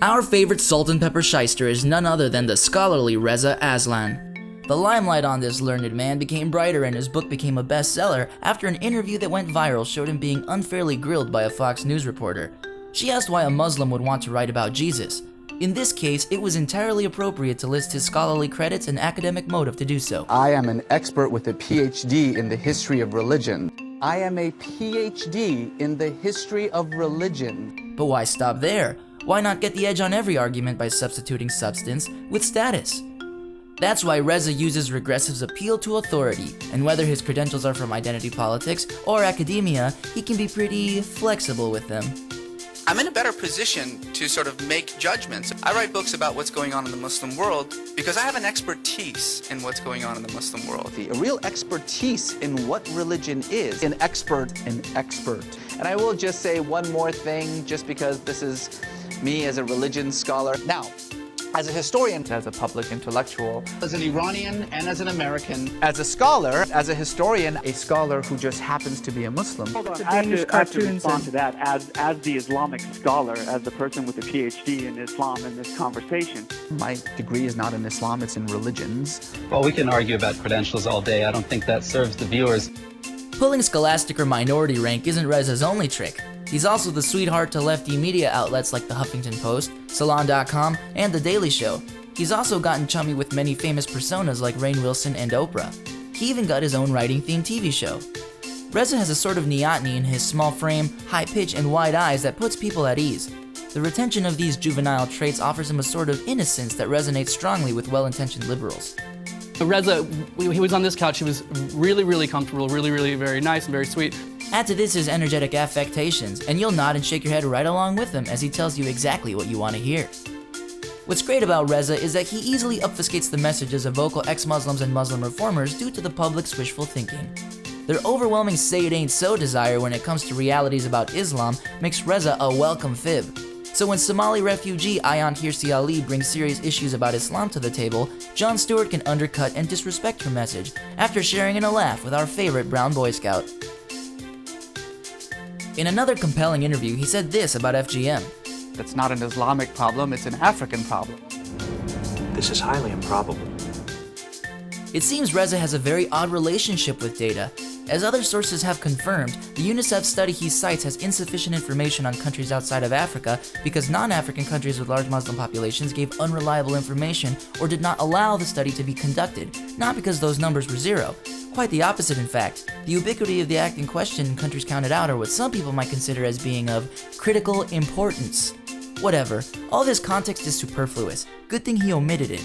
Our favorite salt and pepper shyster is none other than the scholarly Reza Aslan. The limelight on this learned man became brighter and his book became a bestseller after an interview that went viral showed him being unfairly grilled by a Fox News reporter. She asked why a Muslim would want to write about Jesus. In this case, it was entirely appropriate to list his scholarly credits and academic motive to do so. I am an expert with a PhD in the history of religion. I am a PhD in the history of religion. But why stop there? Why not get the edge on every argument by substituting substance with status? That's why Reza uses Regressive's appeal to authority, and whether his credentials are from identity politics or academia, he can be pretty flexible with them. I'm in a better position to sort of make judgments. I write books about what's going on in the Muslim world because I have an expertise in what's going on in the Muslim world. A real expertise in what religion is. An expert. And I will just say one more thing, just because this is me as a religion scholar. Now, as a historian, as a public intellectual, as an Iranian and as an American, as a scholar, as a historian, a scholar who just happens to be a Muslim. Hold on, I have to respond to that as the Islamic scholar, as the person with a PhD in Islam in this conversation. My degree is not in Islam, it's in religions. Well, we can argue about credentials all day. I don't think that serves the viewers. Pulling scholastic or minority rank isn't Reza's only trick. He's also the sweetheart to lefty media outlets like the Huffington Post, Salon.com, and The Daily Show. He's also gotten chummy with many famous personas like Rainn Wilson and Oprah. He even got his own writing-themed TV show. Reza has a sort of neoteny in his small frame, high pitch, and wide eyes that puts people at ease. The retention of these juvenile traits offers him a sort of innocence that resonates strongly with well-intentioned liberals. Reza, he was on this couch, he was really comfortable, really very nice and very sweet. Add to this his energetic affectations, and you'll nod and shake your head right along with him as he tells you exactly what you want to hear. What's great about Reza is that he easily obfuscates the messages of vocal ex-Muslims and Muslim reformers due to the public's wishful thinking. Their overwhelming say-it-ain't-so desire when it comes to realities about Islam makes Reza a welcome fib. So when Somali refugee Ayaan Hirsi Ali brings serious issues about Islam to the table, Jon Stewart can undercut and disrespect her message after sharing in a laugh with our favorite brown Boy Scout. In another compelling interview, he said this about FGM. That's not an Islamic problem, it's an African problem. This is highly improbable. It seems Reza has a very odd relationship with data. As other sources have confirmed, the UNICEF study he cites has insufficient information on countries outside of Africa because non-African countries with large Muslim populations gave unreliable information or did not allow the study to be conducted, not because those numbers were zero. Quite the opposite, in fact. The ubiquity of the act in question in countries counted out are what some people might consider as being of critical importance. Whatever, all this context is superfluous. Good thing he omitted it.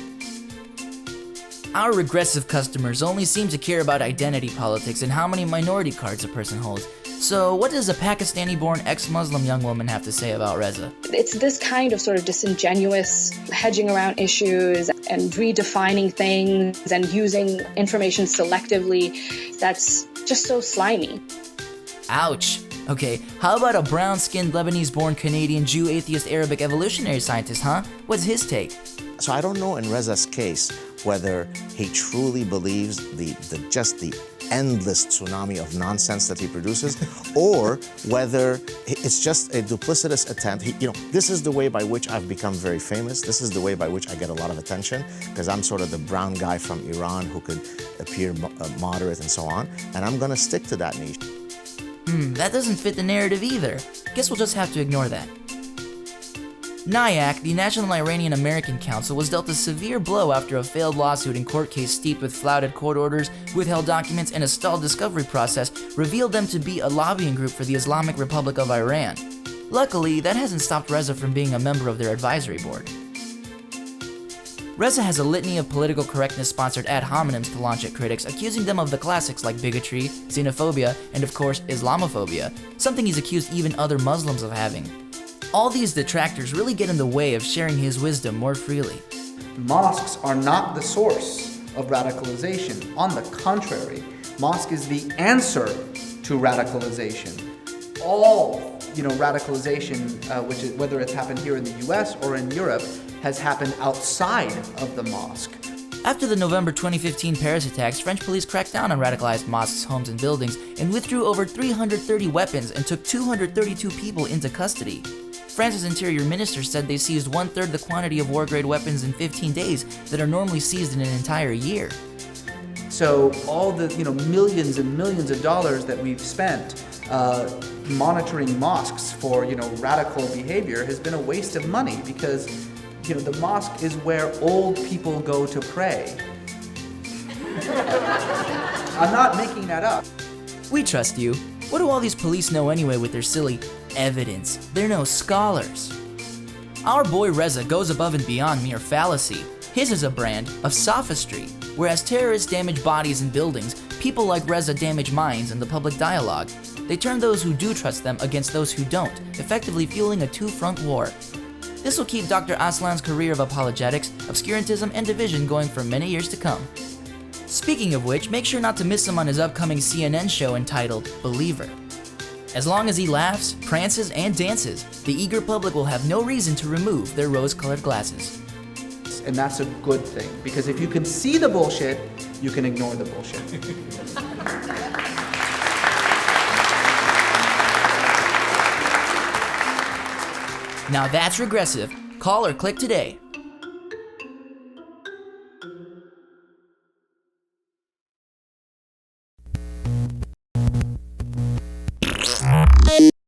Our regressive customers only seem to care about identity politics and how many minority cards a person holds. So what does a Pakistani-born ex-Muslim young woman have to say about Reza? It's this kind of sort of disingenuous hedging around issues and redefining things and using information selectively that's just so slimy. Ouch. Okay, how about a brown-skinned Lebanese-born Canadian Jew atheist Arabic evolutionary scientist, huh? What's his take? So I don't know in Reza's case whether he truly believes the endless tsunami of nonsense that he produces, or whether it's just a duplicitous attempt. This is the way by which I've become very famous. This is the way by which I get a lot of attention, because I'm sort of the brown guy from Iran who could appear moderate and so on, and I'm gonna stick to that niche. That doesn't fit the narrative either. Guess we'll just have to ignore that. NIAC, the National Iranian American Council, was dealt a severe blow after a failed lawsuit and court case steeped with flouted court orders, withheld documents, and a stalled discovery process revealed them to be a lobbying group for the Islamic Republic of Iran. Luckily, that hasn't stopped Reza from being a member of their advisory board. Reza has a litany of political correctness-sponsored ad hominems to launch at critics, accusing them of the classics like bigotry, xenophobia, and of course, Islamophobia, something he's accused even other Muslims of having. All these detractors really get in the way of sharing his wisdom more freely. Mosques are not the source of radicalization. On the contrary, mosque is the answer to radicalization. All radicalization, whether it's happened here in the US or in Europe, has happened outside of the mosque. After the November 2015 Paris attacks, French police cracked down on radicalized mosques, homes, and buildings and withdrew over 330 weapons and took 232 people into custody. France's interior minister said they seized 1/3 the quantity of war-grade weapons in 15 days that are normally seized in an entire year. So all the millions and millions of dollars that we've spent monitoring mosques for radical behavior has been a waste of money, because the mosque is where old people go to pray. I'm not making that up. We trust you. What do all these police know anyway with their silly evidence? They're no scholars. Our boy Reza goes above and beyond mere fallacy. His is a brand of sophistry. Whereas terrorists damage bodies and buildings, people like Reza damage minds and the public dialogue. They turn those who do trust them against those who don't, effectively fueling a two-front war. This will keep Dr. Aslan's career of apologetics, obscurantism, and division going for many years to come. Speaking of which, make sure not to miss him on his upcoming CNN show entitled Believer. As long as he laughs, prances, and dances, the eager public will have no reason to remove their rose-colored glasses. And that's a good thing, because if you can see the bullshit, you can ignore the bullshit. Now that's regressive. Call or click today.